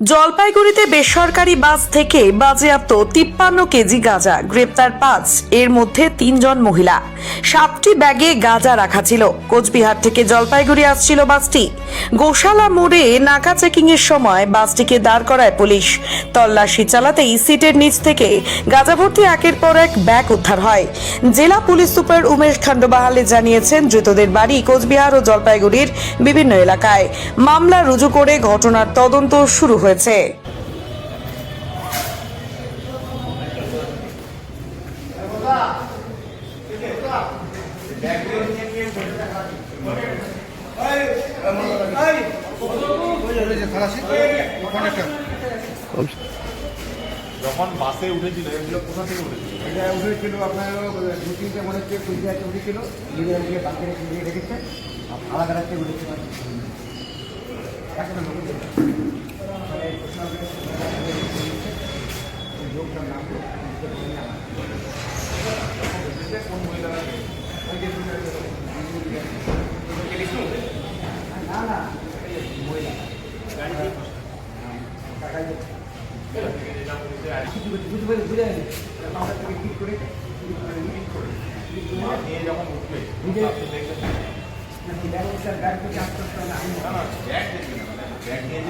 জলপাইগুড়িতে বেসরকারি বাস থেকে বাজেয়াপ্ত 53 কেজি গাঁজা, গ্রেপ্তার 5, এর মধ্যে 3 জন মহিলা। 7টি ব্যাগে গাঁজা রাখা ছিল। কোচবিহার থেকে জলপাইগুড়ি আসছিল বাসটি। গোশালা মোড়ে নাকা চেকিং এর সময় বাসটিকে দাঁড় করায় পুলিশ। তল্লাশি চালাতেই সিটের নিচ থেকে গাঁজা ভর্তি একের পর এক ব্যাগ উদ্ধার হয়। জেলা পুলিশ সুপার উমেশ খান্ডবাহালে জানিয়েছেন, ধৃতদের বাড়ি কোচবিহার ও জলপাইগুড়ির বিভিন্ন এলাকায়। মামলা রুজু করে ঘটনার তদন্ত শুরু হয়েছে। যখন বাসে উঠেছিল এগুলো কোথা থেকে উঠেছিল? এটা উঠেছিল আপনার 2-3টে মনে হচ্ছে কুচবিহার উঠেছিল, নিজের দিকে বাঁকে দিয়ে রেখেছে, আলাদা রাখতে উঠেছে। লোকটার নাম কোন মহিলা? না না মহিলা বুঝে ঠিক করে নিয়ে যখন উঠবে ব্যাগ নিয়ে